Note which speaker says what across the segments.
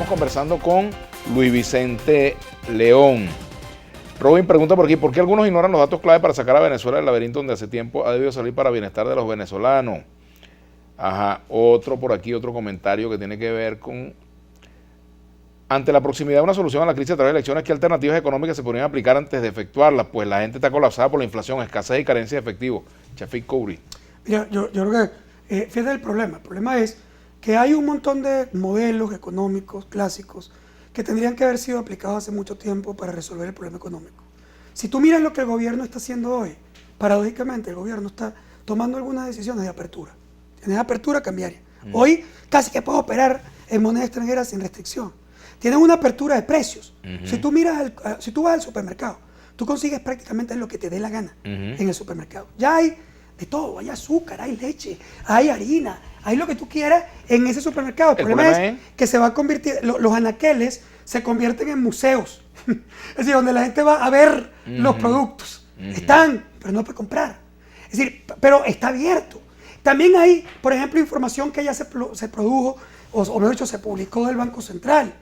Speaker 1: Estamos conversando con Luis Vicente León. Robin pregunta por aquí, ¿por qué algunos ignoran los datos clave para sacar a Venezuela del laberinto donde hace tiempo ha debido salir para bienestar de los venezolanos? Ajá, otro por aquí, otro comentario que tiene que ver con... Ante la proximidad de una solución a la crisis a través de elecciones, ¿qué alternativas económicas se podrían aplicar antes de efectuarlas? Pues la gente está colapsada por la inflación, escasez y carencia de efectivo. Chafik Kouri.
Speaker 2: Mira, yo creo que, fíjate el problema es que hay un montón de modelos económicos clásicos que tendrían que haber sido aplicados hace mucho tiempo para resolver el problema económico. Si tú miras lo que el gobierno está haciendo hoy, paradójicamente el gobierno está tomando algunas decisiones de apertura. Tienes apertura cambiaria. Hoy casi que puedes operar en moneda extranjera sin restricción. Tienes una apertura de precios. Si tú vas al supermercado, tú consigues prácticamente lo que te dé la gana en el supermercado. Ya hay de todo, hay azúcar, hay leche, hay harina, hay lo que tú quieras en ese supermercado. El problema es que se va a convertir, los anaqueles se convierten en museos. Es decir, donde la gente va a ver los productos. Están, pero no puede comprar. Es decir, pero está abierto. También hay, por ejemplo, información que ya se produjo, o mejor dicho, se publicó del Banco Central.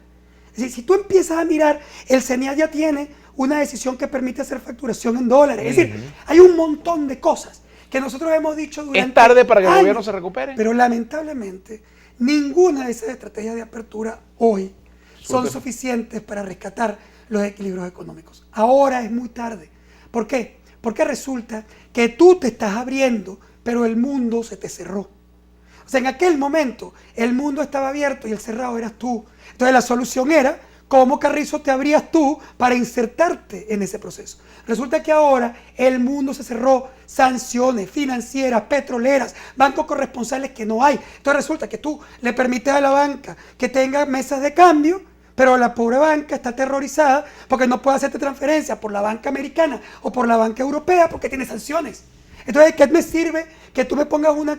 Speaker 2: Es decir, si tú empiezas a mirar, el CENIAT ya tiene una decisión que permite hacer facturación en dólares. Es decir, hay un montón de cosas que nosotros hemos dicho durante
Speaker 1: ¿Es tarde para que el gobierno se recupere?
Speaker 2: Pero lamentablemente, ninguna de esas estrategias de apertura hoy son suficientes para rescatar los equilibrios económicos. Ahora es muy tarde. ¿Por qué? Porque resulta que tú te estás abriendo, pero el mundo se te cerró. O sea, en aquel momento el mundo estaba abierto y el cerrado eras tú. Entonces la solución era cómo, Carrizo, te abrías tú para insertarte en ese proceso. Resulta que ahora el mundo se cerró, sanciones financieras, petroleras, bancos corresponsales que no hay. Entonces resulta que tú le permites a la banca que tenga mesas de cambio, pero la pobre banca está aterrorizada porque no puede hacerte transferencia por la banca americana o por la banca europea porque tiene sanciones. Entonces, ¿qué me sirve que tú me pongas una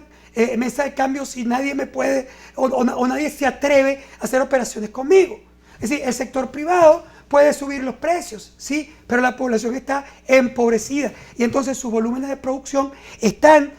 Speaker 2: mesa de cambio si nadie me puede o nadie se atreve a hacer operaciones conmigo? Es decir, el sector privado puede subir los precios, sí, pero la población está empobrecida y entonces sus volúmenes de producción están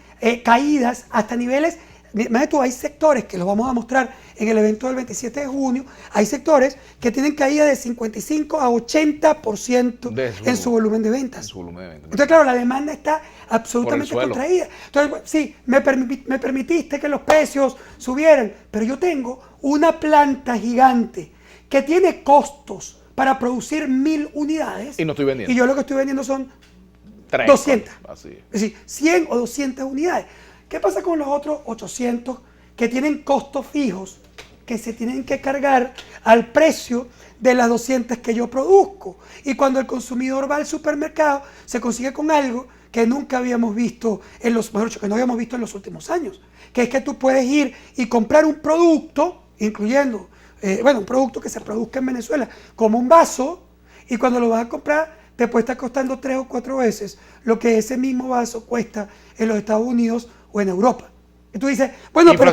Speaker 2: caídas hasta niveles. Mira tú, hay sectores que los vamos a mostrar en el evento del 27 de junio, hay sectores que tienen caída de 55 a 80% en su volumen de ventas. Entonces, claro, la demanda está absolutamente contraída. Entonces, sí, me permitiste que los precios subieran, pero yo tengo una planta gigante que tiene costos para producir 1000 unidades.
Speaker 1: Y no estoy vendiendo.
Speaker 2: Y yo lo que estoy vendiendo son 200. Así. Es decir, 100 o 200 unidades. ¿Qué pasa con los otros 800 que tienen costos fijos que se tienen que cargar al precio de las 200 que yo produzco? Y cuando el consumidor va al supermercado, se consigue con algo que nunca habíamos visto, que no habíamos visto en los últimos años, que es que tú puedes ir y comprar un producto, incluyendo, un producto que se produzca en Venezuela, como un vaso, y cuando lo vas a comprar, te puede estar costando 3 o 4 veces lo que ese mismo vaso cuesta en los Estados Unidos o en Europa. Y tú dices, bueno, pero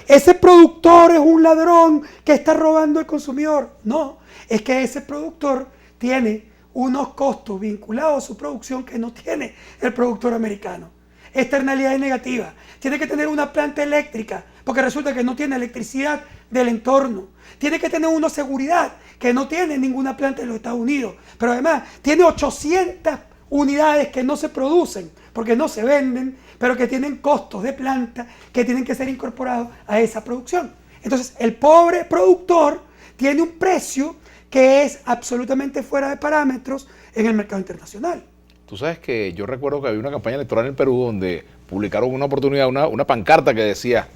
Speaker 2: ese productor es un ladrón que está robando al consumidor. No, es que ese productor tiene unos costos vinculados a su producción que no tiene el productor americano. Externalidades negativas. Tiene que tener una planta eléctrica, porque resulta que no tiene electricidad del entorno. Tiene que tener una seguridad que no tiene ninguna planta en los Estados Unidos. Pero además, tiene 800 unidades que no se producen, porque no se venden, pero que tienen costos de planta que tienen que ser incorporados a esa producción. Entonces, el pobre productor tiene un precio que es absolutamente fuera de parámetros en el mercado internacional.
Speaker 1: Tú sabes que yo recuerdo que había una campaña electoral en Perú donde publicaron una oportunidad, una pancarta que decía: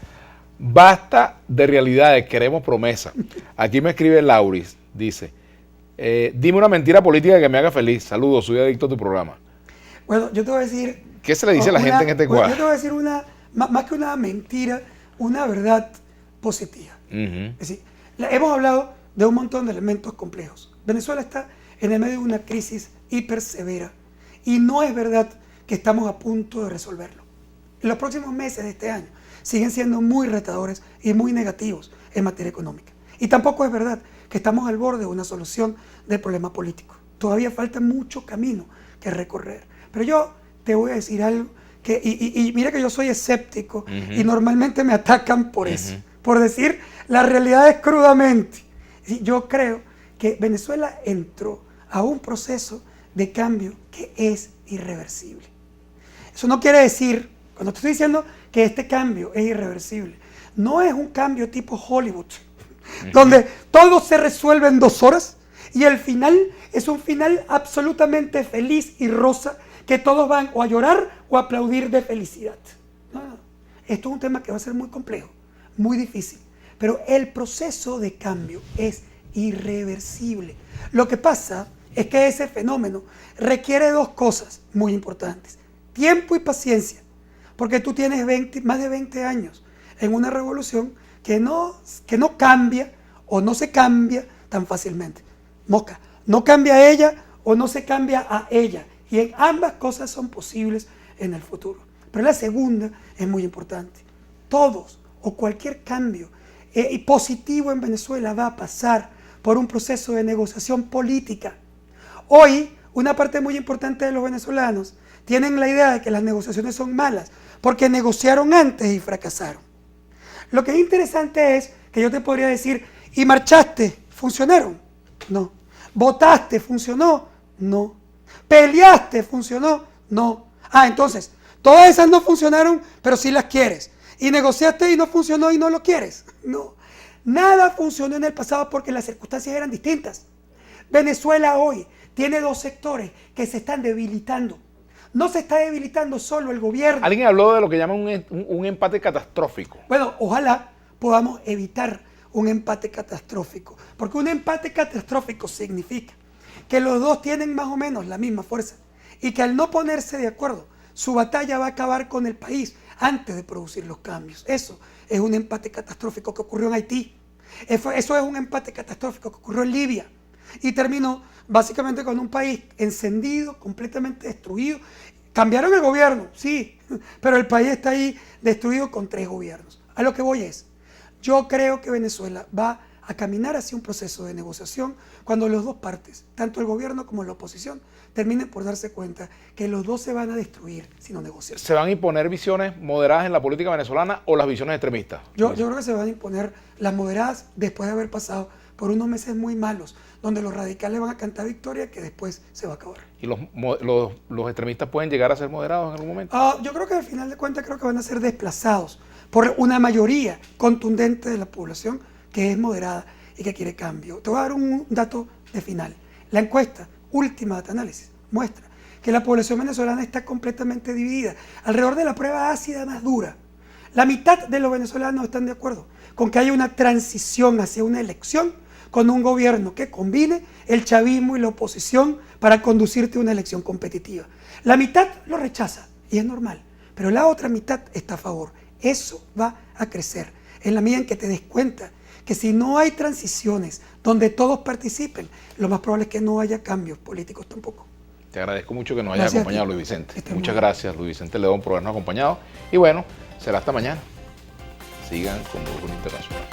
Speaker 1: basta de realidades, queremos promesa. Aquí me escribe Lauris, dice: dime una mentira política que me haga feliz. Saludos, soy adicto a tu programa.
Speaker 2: Bueno, yo te voy a decir...
Speaker 1: ¿Qué se le dice a la gente en este cuadro?
Speaker 2: Yo te voy a decir más que una mentira, una verdad positiva. Es decir, hemos hablado de un montón de elementos complejos. Venezuela está en el medio de una crisis hiper severa y no es verdad que estamos a punto de resolverlo. En los próximos meses de este año siguen siendo muy retadores y muy negativos en materia económica. Y tampoco es verdad que estamos al borde de una solución del problema político. Todavía falta mucho camino que recorrer. Pero yo te voy a decir algo, y mira que yo soy escéptico y normalmente me atacan por eso, por decir las realidades crudamente. Es Yo creo que Venezuela entró a un proceso de cambio que es irreversible. Eso no quiere decir, cuando te estoy diciendo que este cambio es irreversible, no es un cambio tipo Hollywood, donde todo se resuelve en 2 horas y el final es un final absolutamente feliz y rosa que todos van o a llorar o a aplaudir de felicidad. No. Esto es un tema que va a ser muy complejo, muy difícil, pero el proceso de cambio es irreversible. Lo que pasa es que ese fenómeno requiere 2 cosas muy importantes: tiempo y paciencia, porque tú tienes más de 20 años en una revolución que no cambia o no se cambia tan fácilmente. Mosca, no cambia ella o no se cambia a ella, y en ambas cosas son posibles en el futuro. Pero la segunda es muy importante: todos o cualquier cambio positivo en Venezuela va a pasar por un proceso de negociación política. Hoy, una parte muy importante de los venezolanos tienen la idea de que las negociaciones son malas porque negociaron antes y fracasaron. Lo que es interesante es que yo te podría decir: ¿y marchaste? ¿Funcionaron? No. ¿Votaste? ¿Funcionó? No. ¿Peleaste? ¿Funcionó? No. Entonces, todas esas no funcionaron, pero sí las quieres. ¿Y negociaste y no funcionó y no lo quieres? No. Nada funcionó en el pasado porque las circunstancias eran distintas. Venezuela hoy tiene 2 sectores que se están debilitando. No se está debilitando solo el gobierno.
Speaker 1: Alguien habló de lo que llaman un empate catastrófico.
Speaker 2: Bueno, ojalá podamos evitar un empate catastrófico, porque un empate catastrófico significa que los dos tienen más o menos la misma fuerza y que al no ponerse de acuerdo, su batalla va a acabar con el país antes de producir los cambios. Eso es un empate catastrófico que ocurrió en Haití. Eso es un empate catastrófico que ocurrió en Libia y terminó básicamente con un país encendido, completamente destruido. Cambiaron el gobierno, sí, pero el país está ahí destruido con 3 gobiernos. A lo que voy es, yo creo que Venezuela va a caminar hacia un proceso de negociación cuando las 2 partes, tanto el gobierno como la oposición, terminen por darse cuenta que los dos se van a destruir si no negocian.
Speaker 1: ¿Se van a imponer visiones moderadas en la política venezolana o las visiones extremistas?
Speaker 2: Yo creo que se van a imponer las moderadas después de haber pasado por unos meses muy malos, donde los radicales van a cantar victoria que después se va a acabar.
Speaker 1: ¿Y los extremistas pueden llegar a ser moderados en algún momento?
Speaker 2: Yo creo que al final de cuentas creo que van a ser desplazados por una mayoría contundente de la población que es moderada y que quiere cambio. Te voy a dar un dato de final. La encuesta última de análisis muestra que la población venezolana está completamente dividida alrededor de la prueba ácida más dura. La mitad de los venezolanos están de acuerdo con que haya una transición hacia una elección con un gobierno que combine el chavismo y la oposición para conducirte a una elección competitiva. La mitad lo rechaza y es normal, pero la otra mitad está a favor. Eso va a crecer en la medida en que te des cuenta que si no hay transiciones donde todos participen, lo más probable es que no haya cambios políticos tampoco.
Speaker 1: Te agradezco mucho que nos haya acompañado, Luis Vicente. Muchas gracias, Luis Vicente León, por habernos acompañado. Y bueno, será hasta mañana. Sigan con Brújula Internacional.